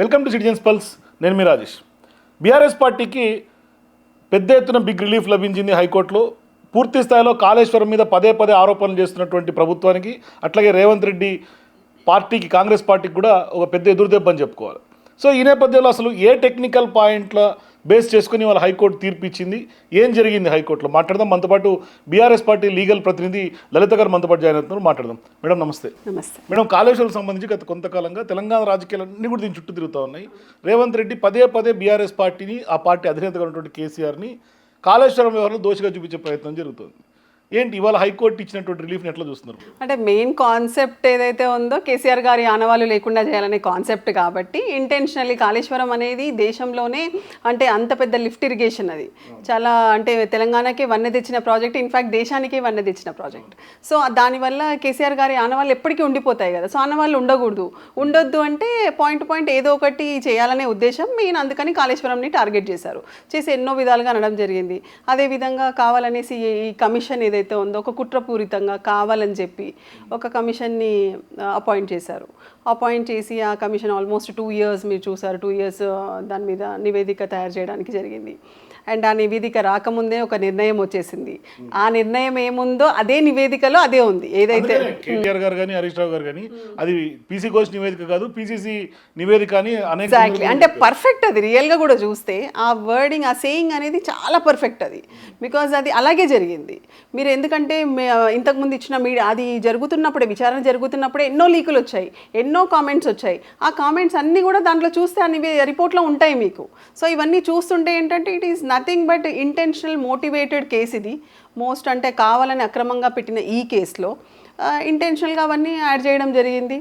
Welcome to citizens pulse. నేను మీ Rajesh. BRS పార్టీకి పెద్ద ఎత్తున బిగ్ రిలీఫ్ లభించింది హైకోర్టులో. పూర్తి స్థాయిలో కాళేశ్వరం మీద పదే ఆరోపణలు చేస్తున్నటువంటి ప్రభుత్వానికి, అట్లాగే రేవంత్ రెడ్డి పార్టీకి, కాంగ్రెస్ పార్టీకి కూడా ఒక పెద్ద ఎదురుదెబ్బ అని చెప్పుకోవాలి. సో ఈ నేపథ్యంలో అసలు ఏ టెక్నికల్ పాయింట్ల బేస్ చేసుకుని వాళ్ళ హైకోర్టు తీర్పు ఇచ్చింది, ఏం జరిగింది హైకోర్టులో మాట్లాడదాం. మనతో పాటు బీఆర్ఎస్ పార్టీ లీగల్ ప్రతినిధి లలిత గారు మనతో పాటు జాయిన్ అవుతున్నారు. మాట్లాడదాం. మేడం నమస్తే. నమస్తే మేడం, కాళేశ్వరం సంబంధించి గత కొంతకాలంగా తెలంగాణ రాజకీయాలన్నీ కూడా దీని చుట్టూ తిరుగుతూ ఉన్నాయి. రేవంత్ రెడ్డి పదే బీఆర్ఎస్ పార్టీని, ఆ పార్టీ అధినేతగా ఉన్నటువంటి కేసీఆర్ని కాళేశ్వరం వ్యవహారంలో దోషిగా చూపించే ప్రయత్నం జరుగుతుంది. ఏంటి ఇవాళ హైకోర్టు ఇచ్చినటువంటి రిలీఫ్ని ఎట్లా చూస్తున్నారు? అంటే మెయిన్ కాన్సెప్ట్ ఏదైతే ఉందో కేసీఆర్ గారి ఆనవాళ్ళు లేకుండా చేయాలనే కాన్సెప్ట్ కాబట్టి ఇంటెన్షనల్లీ కాళేశ్వరం అనేది దేశంలోనే అంటే అంత పెద్ద లిఫ్ట్ ఇరిగేషన్, అది చాలా అంటే తెలంగాణకి వన్నె తెచ్చిన ప్రాజెక్ట్, ఇన్ఫ్యాక్ట్ దేశానికి వన్నె తెచ్చిన ప్రాజెక్ట్. సో దానివల్ల కేసీఆర్ గారి ఆనవాళ్ళు ఎప్పటికీ ఉండిపోతాయి కదా. సో ఆనవాళ్ళు ఉండొద్దు అంటే పాయింట్ ఏదో ఒకటి చేయాలనే ఉద్దేశం మెయిన్. అందుకని కాళేశ్వరంని టార్గెట్ చేసి ఎన్నో విధాలుగా అనడం జరిగింది. అదేవిధంగా కావాలనేసి ఈ కమిషన్ ఏదైతే ఉందో ఒక కుట్రపూరితంగా కావాలని చెప్పి ఒక కమిషన్ని అపాయింట్ చేసి ఆ కమిషన్ ఆల్మోస్ట్ 2 years మీరు చూసారు. 2 years దాని మీద నివేదిక తయారు చేయడానికి జరిగింది. అండ్ ఆ నివేదిక రాకముందే ఒక నిర్ణయం వచ్చేసింది. ఆ నిర్ణయం ఏముందో అదే నివేదికలో అదే ఉంది. ఏదైతే కేటీఆర్ గారు కానీ హరీష్ రావు గారు కానీ అది పీసీ ఘోష్ నివేదిక కాదు, పీసీసీ నివేదిక అని ఎగ్జాక్ట్లీ అంటే పర్ఫెక్ట్. అది రియల్గా కూడా చూస్తే ఆ వర్డింగ్, ఆ సేయింగ్ అనేది చాలా పర్ఫెక్ట్ అది. బికాజ్ అది అలాగే జరిగింది. మీరు ఎందుకంటే ఇంతకుముందు ఇచ్చిన మీడియా అది జరుగుతున్నప్పుడే, విచారణ జరుగుతున్నప్పుడే ఎన్నో లీకులు వచ్చాయి, ఎన్నో కామెంట్స్ వచ్చాయి. ఆ కామెంట్స్ అన్నీ కూడా దాంట్లో చూస్తే అన్ని రిపోర్ట్లో ఉంటాయి మీకు. సో ఇవన్నీ చూస్తుంటే ఏంటంటే it is nothing but intentional motivated case ఇది. మోస్ట్ అంటే కావాలని అక్రమంగా పెట్టిన ఈ కేసులో ఇంటెన్షనల్గా అవన్నీ యాడ్ చేయడం జరిగింది.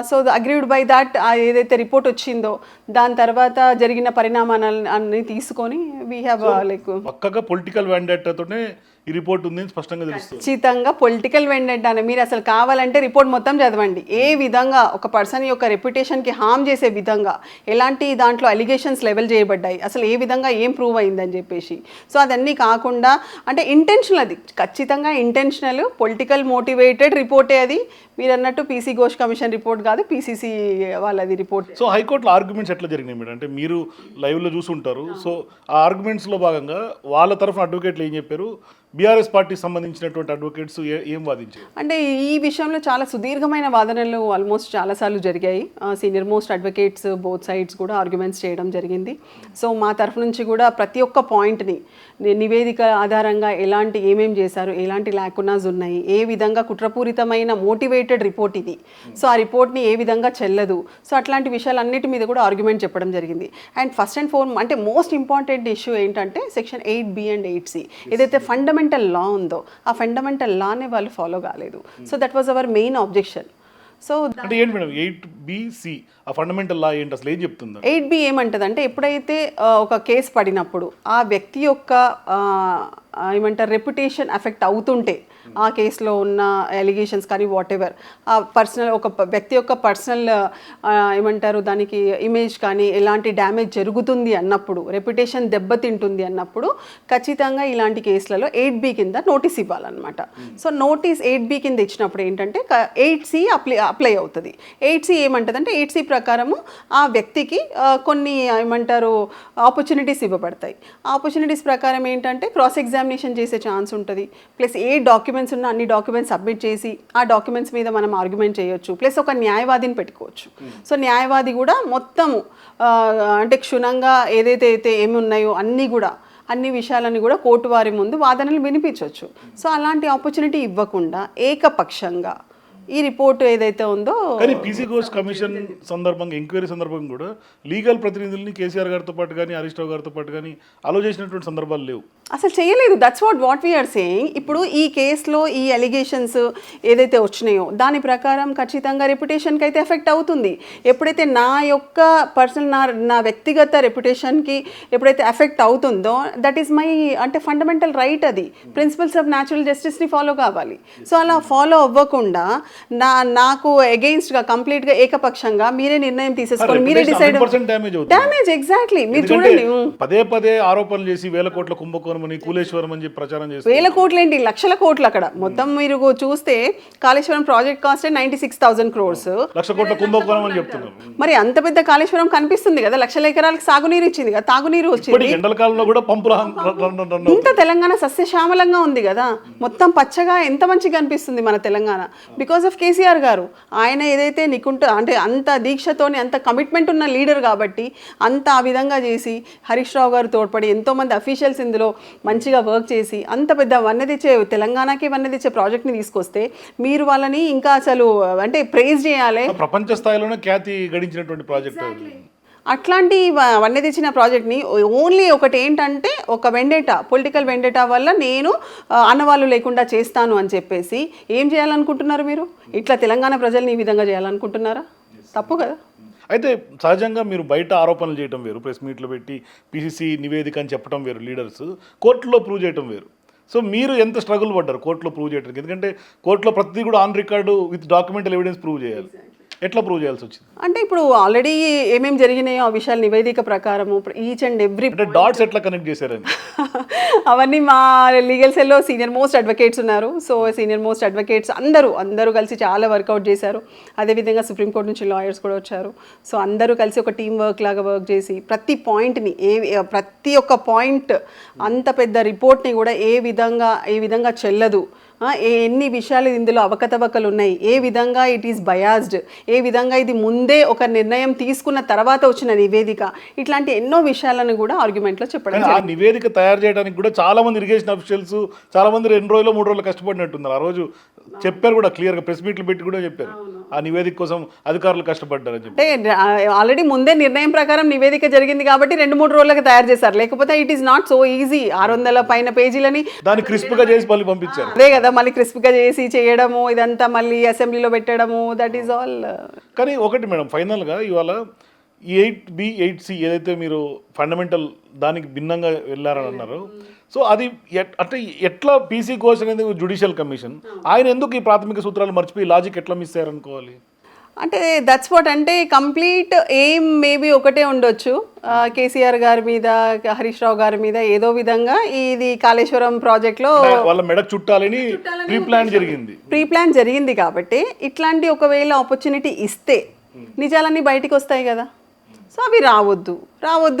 సో అగ్రీడ్ బై దాట్ ఏదైతే రిపోర్ట్ వచ్చిందో దాని తర్వాత జరిగిన పరిణామాలన్నీ తీసుకొని వీ హ్యావ్ లైక్ పక్కగా పొలిటికల్ వ్యాండేట్తోనే ఈ రిపోర్ట్ ఉంది స్పష్టంగా తెలుస్తుంది. ఖచ్చితంగా పొలిటికల్ వెండెంటా అని మీరు అసలు కావాలంటే రిపోర్ట్ మొత్తం చదవండి. ఏ విధంగా ఒక పర్సన్ యొక్క రెప్యుటేషన్కి హామ్ చేసే విధంగా ఎలాంటి దాంట్లో అలిగేషన్స్ లెవెల్ చేయబడ్డాయి, అసలు ఏ విధంగా ఏం ప్రూవ్ అయిందని చెప్పేసి. సో అదన్నీ కాకుండా అంటే ఇంటెన్షనల్, అది ఖచ్చితంగా ఇంటెన్షనల్ పొలిటికల్ మోటివేటెడ్ రిపోర్టే అది. మీరు అన్నట్టు పీసీ ఘోష్ కమిషన్ రిపోర్ట్ కాదు, పీసీసీ వాళ్ళది రిపోర్ట్. సో హైకోర్టులో ఆర్గ్యుమెంట్స్ ఎట్లా జరిగినాయి మేడం? అంటే మీరు లైవ్లో చూసుంటారు. సో ఆ ఆర్గ్యుమెంట్స్లో భాగంగా వాళ్ళ తరఫున అడ్వకేట్లు ఏం చెప్పారు, బీఆర్ఎస్ పార్టీకి సంబంధించినటువంటి అడ్వకేట్స్ ఏం వాదించారు? అంటే ఈ విషయంలో చాలా సుదీర్ఘమైన వాదనలు ఆల్మోస్ట్ చాలాసార్లు జరిగాయి. Senior most advocates both sides కూడా ఆర్గ్యుమెంట్స్ చేయడం జరిగింది. సో మా తరఫు నుంచి కూడా ప్రతి ఒక్క పాయింట్ని నివేదిక ఆధారంగా ఏమేం చేశారు, ఎలాంటి లాకునాస్ ఉన్నాయి, ఏ విధంగా కుట్రపూరితమైన మోటివేటెడ్ రిపోర్ట్ ఇది, సో ఆ రిపోర్ట్ని ఏ విధంగా చెల్లదు, సో అట్లాంటి విషయాలన్నిటి మీద కూడా ఆర్గ్యుమెంట్ చెప్పడం జరిగింది. అండ్ ఫస్ట్ అండ్ ఫోర్ అంటే మోస్ట్ ఇంపార్టెంట్ ఇష్యూ ఏంటంటే సెక్షన్ 8B and 8C ఏదైతే ఫండమెంటల్ లా ఉందో ఆ ఫండమెంటల్ లానే వాళ్ళు ఫాలో కాలేదు. So that was our main objection. So అంటే ఏంటి మేడం 8BC ఆ ఫండమెంటల్ లా ఏంటి, అసలు ఏం చెప్తుంది? 8B ఏమంటుంది అంటే ఎప్పుడైతే ఒక కేసు పడినప్పుడు ఆ వ్యక్తి యొక్క ఏమంటారు రెప్యుటేషన్ ఎఫెక్ట్ అవుతుంటే, ఆ కేసులో ఉన్న ఎలిగేషన్స్ కానీ వాట్ ఎవర్ ఆ పర్సనల్ ఒక వ్యక్తి యొక్క పర్సనల్ ఏమంటారు దానికి ఇమేజ్ కానీ ఎలాంటి డ్యామేజ్ జరుగుతుంది అన్నప్పుడు, రెప్యుటేషన్ దెబ్బతింటుంది అన్నప్పుడు ఖచ్చితంగా ఇలాంటి కేసులలో 8B కింద నోటీస్ ఇవ్వాలన్నమాట. సో నోటీస్ 8B కింద ఇచ్చినప్పుడు ఏంటంటే 8C అప్లై అవుతుంది. 8C ఏమంటుంది అంటే 8C ప్రకారము ఆ వ్యక్తికి కొన్ని ఏమంటారు ఆపర్చునిటీస్ ఇవ్వబడతాయి. ఆపర్చునిటీస్ ప్రకారం ఏంటంటే క్రాస్ ఎగ్జామినేషన్ చేసే ఛాన్స్ ఉంటుంది, ప్లస్ ఏ డాక్యుమెంట్స్ ఉన్న అన్ని డాక్యుమెంట్స్ సబ్మిట్ చేసి ఆ డాక్యుమెంట్స్ మీద మనం ఆర్గ్యుమెంట్ చేయొచ్చు, ప్లస్ ఒక న్యాయవాదిని పెట్టుకోవచ్చు. సో న్యాయవాది కూడా మొత్తము అంటే క్షుణ్ణంగా ఏదైతే ఏమి ఉన్నాయో అన్ని విషయాలని కూడా కోర్టు వారి ముందు వాదనలు వినిపించవచ్చు. సో అలాంటి ఆపర్చునిటీ ఇవ్వకుండా ఏకపక్షంగా ఈ రిపోర్ట్ ఏదైతే ఉందో, కానీ పీసీ ఘోష్ కమిషన్ సందర్భంగా, ఎంక్వైరీ సందర్భంగా కూడా లీగల్ ప్రతినిధుల్ని కేసీఆర్ గారితో పాటు కానీ హరీష్ రావు గారితో పాటు కానీ అలో చేసినటువంటి సందర్భాలు లేవు, అసలు చేయలేదు. That's what we are saying. ఇప్పుడు ఈ కేసులో ఈ అలిగేషన్స్ ఏదైతే వచ్చినాయో దాని ప్రకారం ఖచ్చితంగా రెప్యుటేషన్కి అయితే ఎఫెక్ట్ అవుతుంది. ఎప్పుడైతే నా యొక్క పర్సనల్ నా వ్యక్తిగత రెప్యుటేషన్కి ఎప్పుడైతే ఎఫెక్ట్ అవుతుందో దట్ ఈస్ మై అంటే ఫండమెంటల్ రైట్, అది ప్రిన్సిపల్స్ ఆఫ్ న్యాచురల్ జస్టిస్ని ఫాలో కావాలి. సో అలా ఫాలో అవ్వకుండా నాకు అగెయిన్స్ట్గా కంప్లీట్గా ఏకపక్షంగా మీరే నిర్ణయం తీసేసుకొని మీరే డిసైడ్ డ్యామేజ్ అవుతుంది. డ్యామేజ్ ఎగ్జాక్ట్లీ మీరు ఎందుకంటే చూడండి పదే పదే ఆరోపణలు చేసి వేల కోట్ల కుంభకోణం అని కూలేశ్వరం అని చెప్పి ప్రచారం చేస్తారు. వేల కోట్లు ఏంటి, లక్షల కోట్లు అక్కడ మొత్తం మీరు చూస్తే కాళేశ్వరం ప్రాజెక్ట్ కాస్ట్ 96,000 crores. లక్ష కోట్ల కుంభకోణం అని చెప్తున్నారు. మరి అంత పెద్ద కాళేశ్వరం కనిపిస్తుంది కదా, లక్షల ఎకరాలకు సాగునీరు ఇచ్చింది కదా, తాగునీరు వచ్చింది. ఇప్పటికి ఎండల కాలంలో కూడా పంపులు ఇంత తెలంగాణ సస్యశ్యామలంగా ఉంది కదా, మొత్తం పచ్చగా ఎంత మంచిగా అనిపిస్తుంది మన తెలంగాణ బికాస్ ఆఫ్ కేసీఆర్ గారు. ఆయన ఏదైతే అంటే అంత దీక్షతోని అంత కమిట్మెంట్ ఉన్న లీడర్ కాబట్టి అంత ఆ విధంగా చేసి హరీష్ రావు గారు తోడ్పడి ఎంతోమంది అఫీషియల్స్ ఇందులో మంచిగా వర్క్ చేసి అంత పెద్ద వన్నె తెచ్చే తెలంగాణకి వన్నె తెచ్చే ప్రాజెక్ట్ని తీసుకొస్తే మీరు వాళ్ళని ఇంకా అసలు అంటే ప్రైజ్ చేయాలి. ప్రపంచ స్థాయిలోనే ఖ్యాతి గడించినటువంటి ప్రాజెక్ట్. అట్లాంటి వన్నె తెచ్చిన ప్రాజెక్ట్ని ఓన్లీ ఒకటి ఏంటంటే ఒక పొలిటికల్ వెండేటా వల్ల నేను అన్నవాళ్ళు లేకుండా చేస్తాను అని చెప్పేసి ఏం చేయాలనుకుంటున్నారు మీరు? ఇట్లా తెలంగాణ ప్రజల్ని ఈ విధంగా చేయాలనుకుంటున్నారా? తప్పు కదా. అయితే సహజంగా మీరు బయట ఆరోపణలు చేయడం వేరు, ప్రెస్ మీట్లు పెట్టి పిసిసి నివేదిక అని చెప్పడం వేరు, లీడర్స్ కోర్టులో ప్రూవ్ చేయడం వేరు. సో మీరు ఎంత స్ట్రగుల్ పడ్డారు కోర్టులో ప్రూవ్ చేయడానికి? ఎందుకంటే కోర్టులో ప్రతిదీ కూడా on record with documental evidence prove చేయాలి. ఎట్లా ప్రూవ్ చేయాల్సి వచ్చింది? అంటే ఇప్పుడు ఆల్రెడీ ఏమేమి జరిగినాయో ఆ విషయాలు నివేదిక ప్రకారము ఈచ్ అండ్ ఎవ్రీ అంటే డాట్స్ ఎట్లా కనెక్ట్ చేశారని అవన్నీ మా లీగల్ సెల్లో సీనియర్ మోస్ట్ అడ్వకేట్స్ ఉన్నారు. సో సీనియర్ మోస్ట్ అడ్వకేట్స్ అందరూ కలిసి చాలా వర్కౌట్ చేశారు. అదేవిధంగా సుప్రీంకోర్టు నుంచి లాయర్స్ కూడా వచ్చారు. సో అందరూ కలిసి ఒక టీం వర్క్ లాగా వర్క్ చేసి ప్రతి పాయింట్ని ప్రతి ఒక్క పాయింట్ అంత పెద్ద రిపోర్ట్ని కూడా ఏ విధంగా చెల్లదు, ఎన్ని విషయాలు ఇందులో అవకతవకలు ఉన్నాయి, ఏ విధంగా ఇట్ ఈస్ బయాస్డ్, ఏ విధంగా ఇది ముందే ఒక నిర్ణయం తీసుకున్న తర్వాత వచ్చిన నివేదిక, ఇట్లాంటి ఎన్నో విషయాలను కూడా ఆర్గ్యుమెంట్లో చెప్పడం. ఆ నివేదిక తయారు చేయడానికి కూడా చాలా మంది ఇరిగేషన్ అఫీషియల్స్ చాలా మంది 2 రోజులు 3 రోజులు కష్టపడినట్టున్నారు. ఆ రోజు చెప్పారు కూడా క్లియర్గా, ప్రెస్ మీట్లు పెట్టి కూడా చెప్పారు ఆ నివేదిక కోసం అధికారులు కష్టపడ్డారని చెప్పి. అంటే ఆల్రెడీ ముందే నిర్ణయం ప్రకారం నివేదిక జరిగింది కాబట్టి 2-3 రోజులకు తయారు చేశారు. లేకపోతే it is not so easy. 600 పైన పేజీలని దాన్ని క్రిస్ప్గా చేసి మళ్ళీ పంపించారు. అదే కదా, మళ్ళీ క్రిస్ప్గా చేసి చేయడము, ఇదంతా మళ్ళీ అసెంబ్లీలో పెట్టడము, దట్ ఈస్ ఆల్. కానీ ఒకటి మేడం, ఫైనల్గా ఇవాళ 8B 8C ఏదైతే మీరు ఫండమెంటల్ దానికి భిన్నంగా వెళ్ళారని అన్నారు. సో అది అంటే ఎట్లా పీసీ కోర్స్ అనేది జ్యుడిషియల్ కమిషన్, ఆయన ఎందుకు ఈ ప్రాథమిక సూత్రాలు మర్చిపోయి లాజిక్ ఎట్లా మిస్ అయ్యారనుకోవాలి? అంటే దట్స్ వాట్, అంటే కంప్లీట్ ఎయిమ్ మేబీ ఒకటే ఉండొచ్చు, కేసీఆర్ గారి మీద హరీష్ రావు గారి మీద ఏదో విధంగా ఇది కాళేశ్వరం ప్రాజెక్ట్లో వాళ్ళ మెడకు చుట్టాలని ప్రీ ప్లాన్ జరిగింది కాబట్టి ఇట్లాంటి ఒకవేళ ఆపర్చునిటీ ఇస్తే నిజాలన్నీ బయటికి వస్తాయి కదా. సో అవి రావద్దు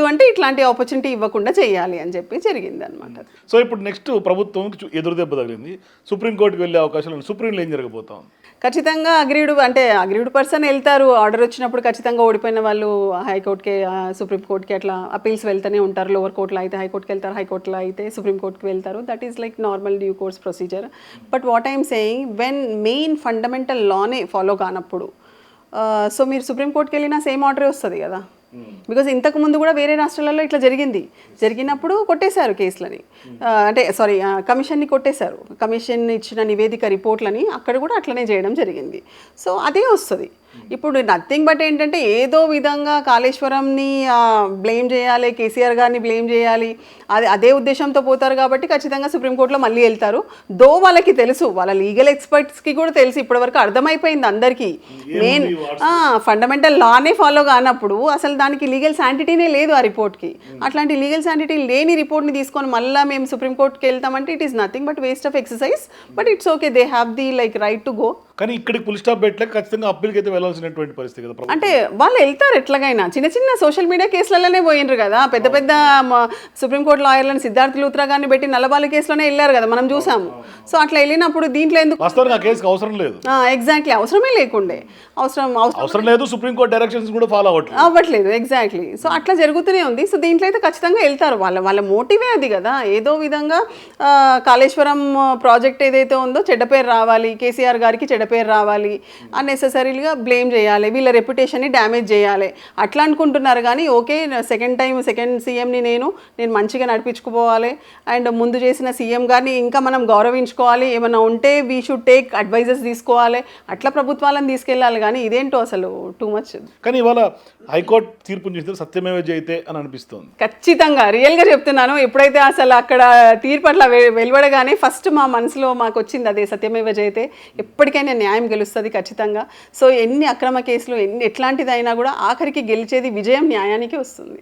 అంటే ఇట్లాంటి ఆపర్చునిటీ ఇవ్వకుండా చేయాలి అని చెప్పి జరిగింది అనమాట. సో ఇప్పుడు నెక్స్ట్ ప్రభుత్వం ఎదురు దెబ్బ తగిలింది, సుప్రీంకోర్టుకి వెళ్ళే అవకాశాలు, సుప్రీంలో ఏం జరగబోతాం? ఖచ్చితంగా అగ్రీడ్ పర్సన్ వెళ్తారు. ఆర్డర్ వచ్చినప్పుడు ఖచ్చితంగా ఓడిపోయిన వాళ్ళు హైకోర్టుకి, సుప్రీంకోర్టుకి అట్లా అపీల్స్ వెళ్తూనే ఉంటారు. లోవర్ కోర్టులో అయితే హైకోర్టుకి వెళ్తారు, హైకోర్టులో అయితే సుప్రీంకోర్టుకి వెళ్తారు. That is like normal due course procedure. But what I'm saying, when main fundamental లానే ఫాలో కానప్పుడు సో మీరు సుప్రీంకోర్టుకి వెళ్ళినా సేమ్ ఆర్డరే వస్తుంది కదా. బికాజ్ ఇంతకు ముందు కూడా వేరే రాష్ట్రాలలో ఇట్లా జరిగినప్పుడు కొట్టేశారు కేసులని, అంటే సారీ కమిషన్ని కొట్టేశారు. కమిషన్ ఇచ్చిన నివేదిక రిపోర్ట్లని అక్కడ కూడా అట్లనే చేయడం జరిగింది. సో అదే వస్తుంది. ఇప్పుడు నథింగ్ బట్ ఏంటంటే ఏదో విధంగా కాళేశ్వరంని బ్లేమ్ చేయాలి, కేసీఆర్ గారిని బ్లేమ్ చేయాలి, అదే ఉద్దేశంతో పోతారు కాబట్టి ఖచ్చితంగా సుప్రీంకోర్టులో మళ్ళీ వెళ్తారు. దో వాళ్ళకి తెలుసు, వాళ్ళ లీగల్ ఎక్స్పర్ట్స్కి కూడా తెలుసు, ఇప్పటివరకు అర్థమైపోయింది అందరికీ. మెయిన్ ఫండమెంటల్ లానే ఫాలో కానప్పుడు అసలు దానికి లీగల్ శాంటిటీనే లేదు ఆ రిపోర్ట్కి. అట్లాంటి లీగల్ శాంటిటీ లేని రిపోర్ట్ని తీసుకొని మళ్ళీ మేము సుప్రీంకోర్టుకి వెళ్తామంటే it is nothing but waste of exercise. But it's okay, they have the like right to go. కానీ ఇక్కడికి ఫుల్ స్టాప్ పెట్టలేక ఖచ్చితంగా అప్పీల్కి అయితే వెళ్ళాల్సినటువంటి పరిస్థితి కదా. అంటే వాళ్ళు వెళ్తారు ఎట్లాగైనా, చిన్న సోషల్ మీడియా కేసులలోనే పోయినరు కదా. పెద్ద సుప్రీంకోర్టు లాయర్లను సిద్ధార్థ లూత్రా గారిని పెట్టి నల్లబాల కేసులోనే వెళ్ళారు కదా, మనం చూసాము. సో అట్లా వెళ్ళినప్పుడు దీంట్లో ఎందుకు అవసరం లేదు? ఎగ్జాక్ట్లీ, అవసరమే లేకుండే, అవసరం లేదు. సుప్రీంకోర్టు డైరెక్షన్స్ కూడా ఫాలో అవ్వట్లేదు. ఎగ్జాక్ట్లీ. సో అట్లా జరుగుతూనే ఉంది. సో దీంట్లో అయితే ఖచ్చితంగా వెళ్తారు. వాళ్ళ మోటివే అది కదా. ఏదో విధంగా కాళేశ్వరం ప్రాజెక్ట్ ఏదైతే ఉందో చెడ్డ పేరు రావాలి, కేసీఆర్ గారికి చెడ్డ పేరు రావాలి, అన్నెసెసరీగా బ్లేమ్ చేయాలి, వీళ్ళ రెప్యుటేషన్ని డ్యామేజ్ చేయాలి అట్లా అనుకుంటున్నారు. కానీ ఓకే, సెకండ్ సీఎంని నేను మంచిగా నడిపించుకుపోవాలి, అండ్ ముందు చేసిన సీఎం గారిని ఇంకా మనం గౌరవించుకోవాలి, ఏమైనా ఉంటే వీ షుడ్ టేక్ అడ్వైజెస్ తీసుకోవాలి, అట్లా ప్రభుత్వాలను తీసుకెళ్ళాలి. కానీ ఇదేంటో అసలు టూ మచ్. కానీ ఇవాళ హైకోర్టు తీర్పు చూస్తే సత్యమేవ జయతే అని అనిపిస్తుంది. ఖచ్చితంగా, రియల్గా చెప్తున్నాను. ఎప్పుడైతే అసలు అక్కడ తీర్పు అట్లా వెలువడగానే ఫస్ట్ మా మనసులో మాకు వచ్చింది అదే, సత్యమేవ జయతే. ఎప్పటికైనా న్యాయం గెలుస్తుంది ఖచ్చితంగా. సో ఎన్ని అక్రమ కేసులు ఎట్లాంటిదైనా కూడా ఆఖరికి గెలిచేది విజయం న్యాయానికి వస్తుంది.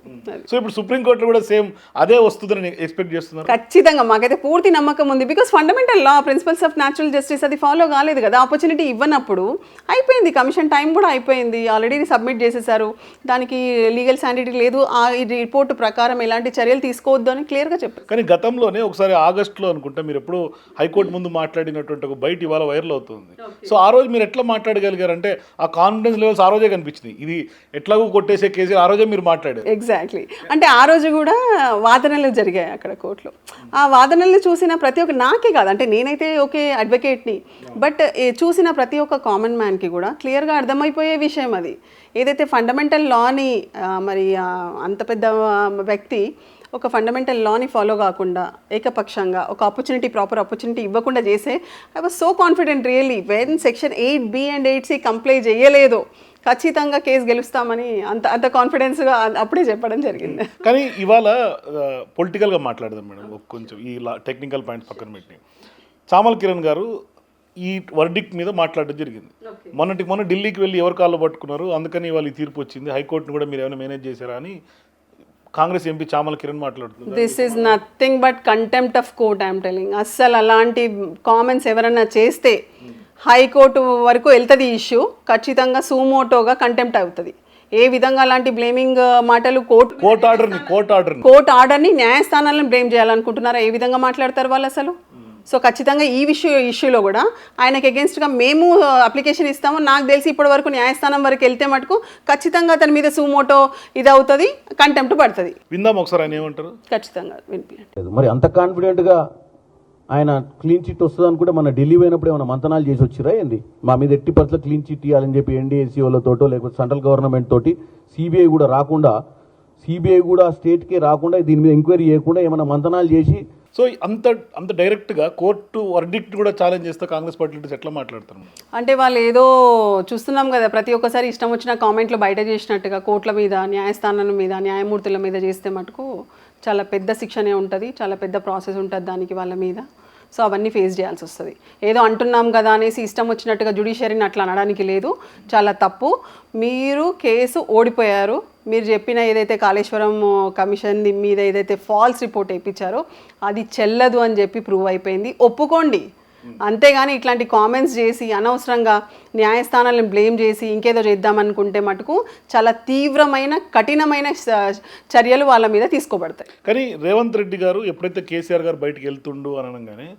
సో ఇప్పుడు సుప్రీంకోర్టులో కూడా సేమ్ అదే వస్తుందని ఎక్స్పెక్ట్ చేస్తున్నారు. ఖచ్చితంగా మాకైతే పూర్తి నమ్మకం ఉంది. Because fundamental law principles of natural justice అది ఫాలో కాలేదు కదా. ఆపర్చునిటీ ఇవ్వనప్పుడు అయిపోయింది, కమిషన్ టైం కూడా అయిపోయింది, ఆల్రెడీ సబ్మిట్ చేసేసారు, దానికి లీగల్ శాండిటీ లేదు, ఆ రిపోర్టు ప్రకారం ఎలాంటి చర్యలు తీసుకోవద్దు అని క్లియర్గా చెప్పారు. కానీ గతంలోనే ఒకసారి ఆగస్టులో అనుకుంటా మీరు ఎప్పుడు హైకోర్టు ముందు మాట్లాడినటువంటి ఒక బయట ఇవాళ వైరల్ అవుతుంది. సో ఆ రోజు మీరు ఎట్లా మాట్లాడగలిగారు అంటే ఆ కాన్ఫిడెన్స్ లెవెల్స్ ఆ రోజే కనిపించింది, ఇది ఎట్లాగో కొట్టేసే కేసు ఆ రోజే మీరు మాట్లాడారు. ఎగ్జాక్ట్లీ. అంటే ఆ రోజు కూడా వాదనలు జరిగాయి అక్కడ కోర్టులో. ఆ వాదనలు చూసిన ప్రతి ఒక్క, నాకే కాదు అంటే నేనైతే ఓకే అడ్వకేట్ని, బట్ చూసిన ప్రతి ఒక్క కామన్ మ్యాన్కి కూడా క్లియర్గా అర్థమైపోయే విషయం అది. ఏదైతే ఫండమెంటల్ లాని మరి అంత పెద్ద వ్యక్తి ఒక ఫండమెంటల్ లాని ఫాలో కాకుండా ఏకపక్షంగా ఒక ప్రాపర్ ఆపర్చునిటీ ఇవ్వకుండా చేసే, I was so confident really when section 8B and 8C comply చేయలేదు ఖచ్చితంగా కేసు గెలుస్తామని అంత కాన్ఫిడెన్స్గా అప్పుడే చెప్పడం జరిగింది. కానీ ఇవాళ పొలిటికల్గా మాట్లాడదాం మేడం, కొంచెం ఈ టెక్నికల్ పాయింట్స్ పక్కన పెట్టి. చామల్ కిరణ్ గారు ఈ వర్డిక్ట్ మీద మాట్లాడడం జరిగింది. మొన్న ఢిల్లీకి వెళ్ళి ఎవరు కాళ్ళు పట్టుకున్నారు, అందుకని వాళ్ళు ఈ తీర్పు వచ్చింది, హైకోర్టును కూడా మీరు ఏమైనా మేనేజ్ చేశారా అని కాంగ్రెస్ ఎంపీ చామల్ కిరణ్ మాట్లాడుతున్నారు. This is nothing but contempt of court. I'm telling, అస్సలు అలాంటి కామెంట్స్ ఎవరైనా చేస్తే హైకోర్టు వరకు వెళ్తుంది ఇష్యూ, ఖచ్చితంగా సూమోటోగా కంటెంప్ట్ అవుతుంది. ఏ విధంగా అలాంటి బ్లేమింగ్ మాటలు కోర్ట్ ఆర్డర్ని న్యాయస్థానాలను బ్లేమ్ చేయాలనుకుంటున్నారా? ఏ విధంగా మాట్లాడతారు వాళ్ళు అసలు? సో ఖచ్చితంగా ఈ ఇష్యూలో కూడా ఆయనకి అగేన్స్ట్గా మేము అప్లికేషన్ ఇస్తాము. నాకు తెలిసి ఇప్పటి వరకు న్యాయస్థానం వరకు వెళ్తే మటుకు ఖచ్చితంగా అతని మీద సూమోటో ఇది అవుతుంది, కంటెంప్ట్ పడుతుంది. విందాం ఒకసారి ఆయన ఏమంటారు. ఖచ్చితంగా వినిపించండి. మరి అంత కాన్ఫిడెంట్గా ఆయన క్లీన్ చిట్ వస్తుంది అనుకుంటే మన ఢిల్లీ పోయినప్పుడు ఏమైనా మంతనాలు చేసి వచ్చిరా ఏంది? మా మీద 80% క్లీన్ చిట్ ఇవ్వాలని చెప్పి ఎన్డీఏసీ వాళ్ళతోటో లేకపోతే సెంట్రల్ గవర్నమెంట్ తోటి సిబిఐ కూడా రాకుండా, సిబిఐ కూడా స్టేట్కి రాకుండా దీని మీద ఎంక్వైరీ చేయకుండా ఏమైనా మంతనాలు చేసి, సో అంత డైరెక్ట్గా కోర్టు వర్డిక్ట్ కూడా ఛాలెంజ్ చేస్తే కాంగ్రెస్ పార్టీ లీడర్స్ ఎట్లా మాట్లాడతారు? అంటే వాళ్ళు ఏదో చూస్తున్నాం కదా, ప్రతి ఒక్కసారి ఇష్టం వచ్చిన కామెంట్లు బయట చేసినట్టుగా కోర్టుల మీద, న్యాయస్థానాల మీద, న్యాయమూర్తుల మీద చేస్తే మటుకు చాలా పెద్ద శిక్షనే ఉంటుంది, చాలా పెద్ద ప్రాసెస్ ఉంటుంది దానికి వాళ్ళ మీద. సో అవన్నీ ఫేస్ చేయాల్సి వస్తుంది. ఏదో అంటున్నాం కదా అనేసి ఇష్టం వచ్చినట్టుగా జ్యుడిషియరీని అట్లా అనడానికి లేదు, చాలా తప్పు. మీరు కేసు ఓడిపోయారు, మీరు చెప్పిన ఏదైతే కాళేశ్వరం కమిషన్ మీద ఏదైతే ఫాల్స్ రిపోర్ట్ వేయించారో అది చెల్లదు అని చెప్పి ప్రూవ్ అయిపోయింది, ఒప్పుకోండి. అంతేగాని ఇట్లాంటి కామెంట్స్ చేసి అనవసరంగా న్యాయస్థానాలను బ్లేమ్ చేసి ఇంకేదో చేద్దామనుకుంటే మటుకు చాలా తీవ్రమైన కఠినమైన చర్యలు వాళ్ళ మీద తీసుకోబడతాయి. కానీ రేవంత్ రెడ్డి గారు ఎప్పుడైతే కేసీఆర్ గారు బయటికి వెళ్తుండు అని అనగానే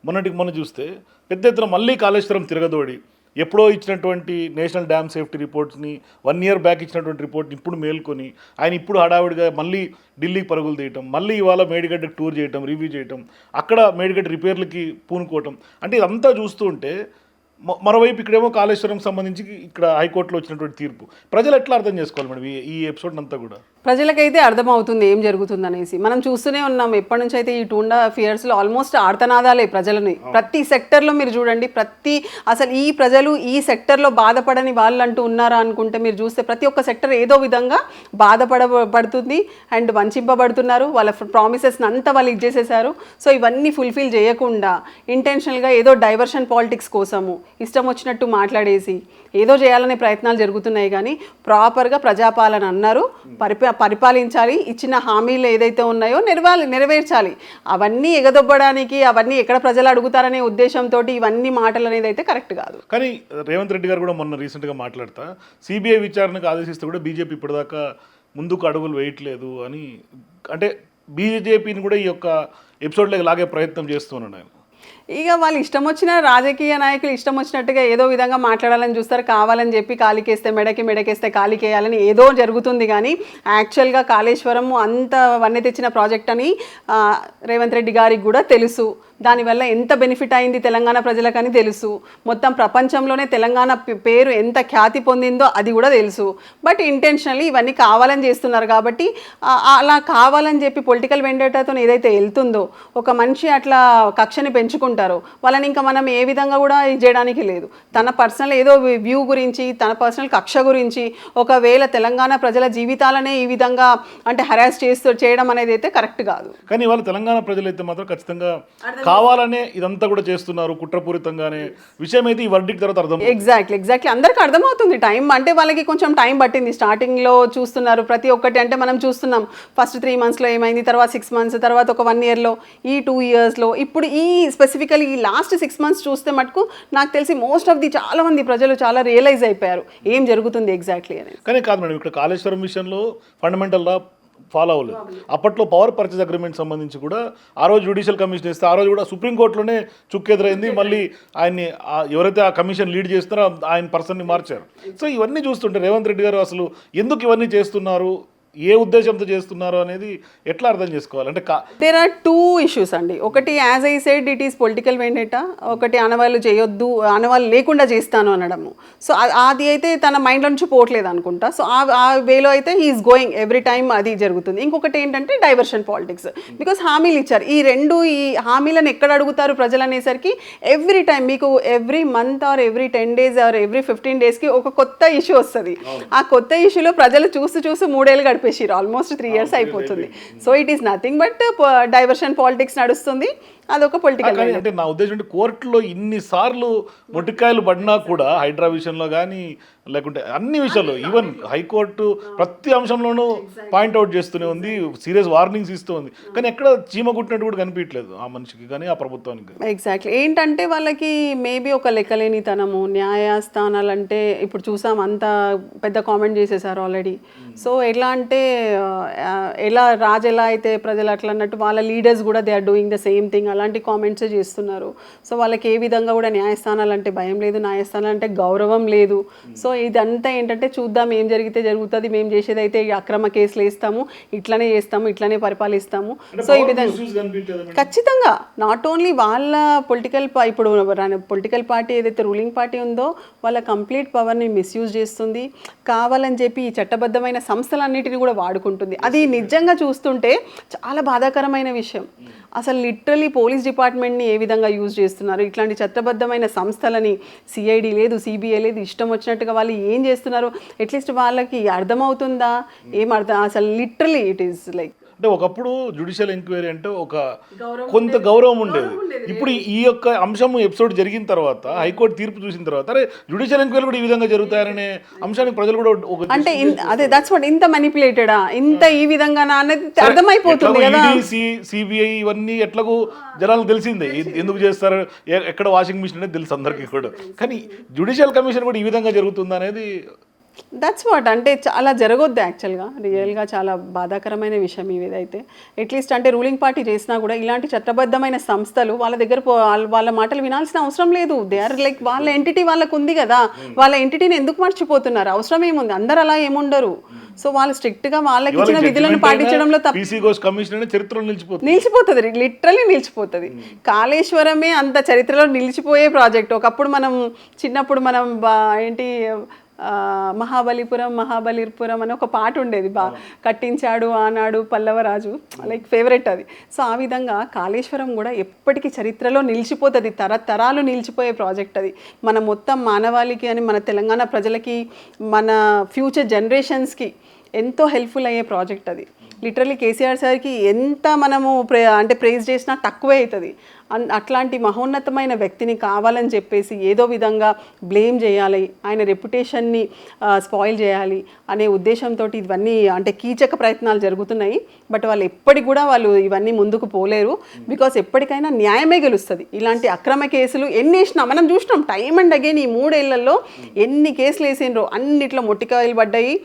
మొన్న చూస్తే పెద్ద ఎత్తున మళ్ళీ కాళేశ్వరం తిరగదోడి ఎప్పుడో ఇచ్చినటువంటి నేషనల్ డ్యామ్ సేఫ్టీ రిపోర్ట్స్ని 1 year బ్యాక్ ఇచ్చినటువంటి రిపోర్ట్ని ఇప్పుడు మేల్కొని ఆయన ఇప్పుడు హడావిడిగా మళ్ళీ ఢిల్లీకి పరుగులు తీయటం, మళ్ళీ ఇవాళ మేడిగడ్డకి టూర్ చేయటం, రివ్యూ చేయటం, అక్కడ మేడిగడ్డ రిపేర్లకి పూనుకోవటం, అంటే ఇదంతా చూస్తూ ఉంటే మరోవైపు ఇక్కడేమో కాళేశ్వరం సంబంధించి ఇక్కడ హైకోర్టులో వచ్చినటువంటి తీర్పు ప్రజలు ఎట్లా అర్థం చేసుకోవాలి మేడం ఈ ఎపిసోడ్ అంతా కూడా? ప్రజలకైతే అర్థమవుతుంది ఏం జరుగుతుంది అనేసి. మనం చూస్తూనే ఉన్నాం ఎప్పటి నుంచి అయితే ఈ 2.5 yearsలో ఆల్మోస్ట్ ఆర్తనాదాలే ప్రజలని. ప్రతి సెక్టర్లో మీరు చూడండి, అసలు ఈ ప్రజలు ఈ సెక్టర్లో బాధపడని వాళ్ళు అంటూ ఉన్నారా అనుకుంటే మీరు చూస్తే ప్రతి ఒక్క సెక్టర్ ఏదో విధంగా బాధపడబడుతుంది అండ్ వంచింపబడుతున్నారు. వాళ్ళ ప్రామిసెస్ని అంతా వాళ్ళు ఇచ్చేసేసారు. సో ఇవన్నీ ఫుల్ఫిల్ చేయకుండా ఇంటెన్షనల్గా ఏదో డైవర్షన్ పాలిటిక్స్ కోసము ఇష్టం వచ్చినట్టు మాట్లాడేసి ఏదో చేయాలనే ప్రయత్నాలు జరుగుతున్నాయి. కానీ ప్రాపర్గా ప్రజాపాలన అన్నారు, పరిపాలించాలి, ఇచ్చిన హామీలు ఏదైతే ఉన్నాయో నెరవేర్చాలి. అవన్నీ ఎగదొబ్బడానికి, అవన్నీ ఎక్కడ ప్రజలు అడుగుతారనే ఉద్దేశంతో ఇవన్నీ మాటలు అనేది అయితే కరెక్ట్ కాదు. కానీ రేవంత్ రెడ్డి గారు కూడా మొన్న రీసెంట్గా మాట్లాడతా సిబిఐ విచారణకు ఆదేశిస్తే కూడా బీజేపీ ఇప్పటిదాకా ముందుకు అడుగులు వేయట్లేదు అని, అంటే బీజేపీని కూడా ఈ యొక్క ఎపిసోడ్లోకి లాగే ప్రయత్నం చేస్తున్నాడు ఆయన. ఇక వాళ్ళు ఇష్టం వచ్చిన రాజకీయ నాయకులు ఇష్టం వచ్చినట్టుగా ఏదో విధంగా మాట్లాడాలని చూస్తారు, కావాలని చెప్పి కాలికేస్తే మెడకేస్తే కాలికేయాలని ఏదో జరుగుతుంది. కానీ యాక్చువల్గా కాళేశ్వరం అంత వన్నె తెచ్చిన ప్రాజెక్ట్ అని రేవంత్ రెడ్డి గారికి కూడా తెలుసు. దానివల్ల ఎంత బెనిఫిట్ అయింది తెలంగాణ ప్రజలకని తెలుసు. మొత్తం ప్రపంచంలోనే తెలంగాణ పేరు ఎంత ఖ్యాతి పొందిందో అది కూడా తెలుసు. బట్ ఇంటెన్షనల్లీ ఇవన్నీ కావాలని చేస్తున్నారు. కాబట్టి అలా కావాలని చెప్పి పొలిటికల్ వెండేటాతో ఏదైతే వెళ్తుందో, ఒక మనిషి అట్లా కక్షని పెంచుకుంటారో వాళ్ళని ఇంకా మనం ఏ విధంగా కూడా చేయడానికి లేదు. తన పర్సనల్ ఏదో వ్యూ గురించి, తన పర్సనల్ కక్ష గురించి ఒకవేళ తెలంగాణ ప్రజల జీవితాలనే ఈ విధంగా అంటే హరాస్ చేయడం అనేది అయితే కరెక్ట్ కాదు. కానీ వాళ్ళు తెలంగాణ ప్రజలైతే మాత్రం ఖచ్చితంగా కావాలనే ఇదంతా కూడా చేస్తున్నారు కుట్రపూరితంగానే విషయం అయితే ఈ వర్డిక్ తర్వాత అర్థం ఎగ్జాక్ట్లీ అందరికీ అర్థమవుతుంది. టైం అంటే వాళ్ళకి కొంచెం టైం పట్టింది. స్టార్టింగ్లో చూస్తున్నారు ప్రతి ఒక్కటి, అంటే మనం చూస్తున్నాం ఫస్ట్ 3 monthsలో ఏమైంది, తర్వాత 6 months, తర్వాత ఒక 1 yearలో, ఈ 2 yearsలో, ఇప్పుడు ఈ స్పెసిఫికలీ ఈ లాస్ట్ 6 months చూస్తే మటుకు నాకు తెలిసి మోస్ట్ ఆఫ్ ది చాలా మంది ప్రజలు చాలా రియలైజ్ అయిపోయారు ఏం జరుగుతుంది ఎగ్జాక్ట్లీ అనేది. కానీ కాదు మేడం, ఇక్కడ కాళేశ్వరం విషయంలో ఫండమెంటల్ లా ఫాలో అవ్వలేదు. అప్పట్లో పవర్ పర్చేజ్ అగ్రిమెంట్ సంబంధించి కూడా ఆ రోజు జ్యుడిషియల్ కమిషన్ ఇస్తే ఆ రోజు కూడా సుప్రీంకోర్టులోనే చుక్కెదురైంది. మళ్ళీ ఆయన్ని ఎవరైతే ఆ కమిషన్ లీడ్ చేస్తున్నారో ఆయన పర్సన్ని మార్చారు. సో ఇవన్నీ చూస్తుంటే రేవంత్ రెడ్డి గారు అసలు ఎందుకు ఇవన్నీ చేస్తున్నారు, ఏ ఉద్దేశంతో చేస్తున్నారు అనేది ఎట్లా అర్థం చేసుకోవాలి? అంటే దేర్ ఆర్ 2 issues అండి. ఒకటి as I said it is political vendetta, ఒకటి ఆనవాళ్ళు చేయొద్దు, ఆనవాళ్ళు లేకుండా చేస్తాను అనడము. సో అది అయితే తన మైండ్లో నుంచి పోవట్లేదు అనుకుంటా. సో ఆ వేలో అయితే హీఈస్ గోయింగ్ ఎవ్రీ టైమ్, అది జరుగుతుంది. ఇంకొకటి ఏంటంటే డైవర్షన్ పాలిటిక్స్. బికాస్ హామీలు ఇచ్చారు, ఈ హామీలను ఎక్కడ అడుగుతారు ప్రజలు అనేసరికి ఎవ్రీ టైం మీకు every month or every 10 days or every 15 daysకి ఒక కొత్త ఇష్యూ వస్తుంది. ఆ కొత్త ఇష్యూలో ప్రజలు చూస్తూ 3 ఏళ్ళు గడిపేసారు, ఆల్మోస్ట్ 3 years అయిపోతుంది. So it is nothing but diversion politics నడుస్తుంది. అదొక పొలిటికల్. అంటే నా ఉద్దేశం అంటే కోర్టులో ఇన్నిసార్లు మొటికాయలు పడినా కూడా హైడ్రా విషయంలో కానీ లేకుంటే అన్ని విషయాల్లో ఈవెన్ హైకోర్టు ప్రతి అంశంలోనూ పాయింట్అవుట్ చేస్తూనే ఉంది, సీరియస్ వార్నింగ్స్ ఇస్తూ ఉంది. కానీ ఎక్కడ చీమ కుట్టినట్టు కూడా కనిపించట్లేదు ఆ మనిషికి కానీ ఆ ప్రభుత్వానికి. ఎగ్జాక్ట్లీ ఏంటంటే వాళ్ళకి మేబీ ఒక లెక్కలేనితనము, న్యాయస్థానాలు అంటే ఇప్పుడు చూసాం అంత పెద్ద కామెంట్ చేసేసారు ఆల్రెడీ. సో ఎట్లా అంటే ఎలా రాజు ఎలా అయితే ప్రజలు అట్లా అన్నట్టు వాళ్ళ లీడర్స్ కూడా they are doing the same thing, అలాంటి కామెంట్స్ చేస్తున్నారు. సో వాళ్ళకి ఏ విధంగా కూడా న్యాయస్థానాలు అంటే భయం లేదు, న్యాయస్థానాలు అంటే గౌరవం లేదు. సో ఇదంతా ఏంటంటే చూద్దాం ఏం జరిగితే జరుగుతుంది, మేము చేసేది అయితే అక్రమ కేసులు వేస్తాము, ఇట్లనే చేస్తాము, ఇట్లనే పరిపాలిస్తాము. సో ఈ విధంగా ఖచ్చితంగా నాట్ ఓన్లీ వాళ్ళ ఇప్పుడు పొలిటికల్ పార్టీ ఏదైతే రూలింగ్ పార్టీ ఉందో వాళ్ళ కంప్లీట్ పవర్ని మిస్యూజ్ చేస్తుంది, కావాలని చెప్పి ఈ చట్టబద్ధమైన సంస్థలన్నిటిని కూడా వాడుకుంటుంది. అది నిజంగా చూస్తుంటే చాలా బాధాకరమైన విషయం. అసలు లిటరలీ పోలీస్ డిపార్ట్మెంట్ని ఏ విధంగా యూజ్ చేస్తున్నారు, ఇట్లాంటి చట్టబద్ధమైన సంస్థలని, సిఐడి లేదు, సిబిఐ లేదు, ఇష్టం వచ్చినట్టుగా వాళ్ళు ఏం చేస్తున్నారు, అట్లీస్ట్ వాళ్ళకి అర్థమవుతుందా? ఏం అర్థం అసలు లిటరలీ ఇట్ ఈస్ లైక్. అంటే ఒకప్పుడు జ్యుడిషియల్ ఎంక్వైరీ అంటే ఒక కొంత గౌరవం ఉండేది. ఇప్పుడు ఈ యొక్క అంశం ఎపిసోడ్ జరిగిన తర్వాత, హైకోర్టు తీర్పు చూసిన తర్వాత అరే జ్యుడిషియల్ ఎంక్వైరీ కూడా ఈ విధంగా జరుగుతాయనే అంశానికి ప్రజలు కూడా అంటే అదే దట్స్ వాట్, ఇంత మనిపులేటెడా, ఇంత ఈ విధంగా అనేది అర్థమైపోతుంది కదా. సిబిఐ ఇవన్నీ ఎట్లాగూ జనాలకు తెలిసిందే ఎందుకు చేస్తారు, ఎక్కడ వాషింగ్ మిషన్ అనేది తెలుసు అందరికీ కూడా. కానీ జ్యుడిషియల్ కమిషన్ కూడా ఈ విధంగా జరుగుతుంది అనేది దట్స్ వాట్, అంటే చాలా జరగొద్దు యాక్చువల్గా. రియల్గా చాలా బాధాకరమైన విషయం ఇదైతే. అట్లీస్ట్ అంటే రూలింగ్ పార్టీ చేసినా కూడా ఇలాంటి చట్టబద్ధమైన సంస్థలు వాళ్ళ దగ్గర వాళ్ళ మాటలు వినాల్సిన అవసరం లేదు. దే ఆర్ లైక్ వాళ్ళ ఎంటిటీ వాళ్ళకు ఉంది కదా, వాళ్ళ ఎంటిటీని ఎందుకు మర్చిపోతున్నారు? అవసరం ఏముంది, అందరు అలా ఏముండరు. సో వాళ్ళు స్ట్రిక్ట్గా వాళ్ళకి ఇచ్చిన విధులను పాటించడంలో నిలిచిపోతుంది, లిటరలీ నిలిచిపోతుంది. కాళేశ్వరమే అంత చరిత్రలో నిలిచిపోయే ప్రాజెక్ట్. ఒకప్పుడు మనం చిన్నప్పుడు మనం ఏంటి మహాబలిపురం అని ఒక పాట ఉండేది, కట్టించాడు ఆనాడు పల్లవరాజు, లైక్ ఫేవరెట్ అది. సో ఆ విధంగా కాళేశ్వరం కూడా ఎప్పటికీ చరిత్రలో నిలిచిపోతుంది, తరతరాలు నిలిచిపోయే ప్రాజెక్ట్ అది. మన మొత్తం మానవాళికి అని, మన తెలంగాణ ప్రజలకి, మన ఫ్యూచర్ జనరేషన్స్కి ఎంతో హెల్ప్ఫుల్ అయ్యే ప్రాజెక్ట్ అది. లిటరలీ కేసీఆర్ సార్కి ఎంత మనము ప్రైజ్ చేసినా తక్కువే అవుతుంది. అట్లాంటి మహోన్నతమైన వ్యక్తిని కావాలని చెప్పేసి ఏదో విధంగా బ్లేమ్ చేయాలి, ఆయన రెప్యుటేషన్ని స్పాయిల్ చేయాలి అనే ఉద్దేశంతో ఇవన్నీ అంటే కీచక ప్రయత్నాలు జరుగుతున్నాయి. బట్ వాళ్ళు ఎప్పటికి కూడా వాళ్ళు ఇవన్నీ ముందుకు పోలేరు. బికాస్ ఎప్పటికైనా న్యాయమే గెలుస్తుంది. ఇలాంటి అక్రమ కేసులు ఎన్ని వేసినా మనం చూసినాం టైం అండ్ అగైన్. ఈ 3 ఏళ్లలో ఎన్ని కేసులు వేసినరో అన్నిట్లో మొట్టికాయలు పడ్డాయి.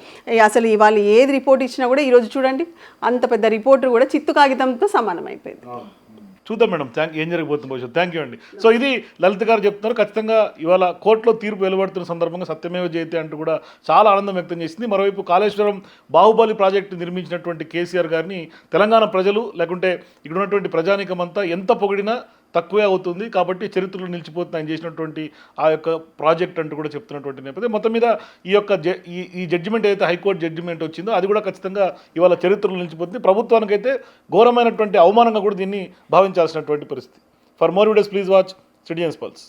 అసలు వాళ్ళు ఏది రిపోర్ట్ ఇచ్చినా కూడా ఈరోజు చూడండి అంత పెద్ద రిపోర్టర్ కూడా చిత్తు కాగితంతో సమానం అయిపోయింది. చూద్దాం మేడం ఏం జరగబోతుంది భవిష్యత్తు. థ్యాంక్ యూ అండి. సో ఇది లలిత్ గారు చెప్తున్నారు. ఖచ్చితంగా ఇవాళ కోర్టులో తీర్పు వెలువడుతున్న సందర్భంగా సత్యమేవ జయతే అంటూ కూడా చాలా ఆనందం వ్యక్తం చేసింది. మరోవైపు కాళేశ్వరం బాహుబలి ప్రాజెక్టు నిర్మించినటువంటి కేసీఆర్ గారిని తెలంగాణ ప్రజలు లేకుంటే ఇక్కడ ఉన్నటువంటి ప్రజానీకం అంతా ఎంత పొగిడినా తక్కువే అవుతుంది. కాబట్టి చరిత్రలో నిలిచిపోతుంది ఆయన చేసినటువంటి ఆ యొక్క ప్రాజెక్ట్ అంటూ కూడా చెప్తున్నటువంటి నేపథ్యం. మొత్తం మీద ఈ యొక్క ఈ జడ్జిమెంట్ ఏదైతే హైకోర్టు జడ్జిమెంట్ వచ్చిందో అది కూడా ఖచ్చితంగా ఇవాళ చరిత్రలో నిలిచిపోతుంది. ప్రభుత్వానికైతే ఘోరమైనటువంటి అవమానంగా కూడా దీన్ని భావించాల్సినటువంటి పరిస్థితి. For more videos please watch citizens pulse.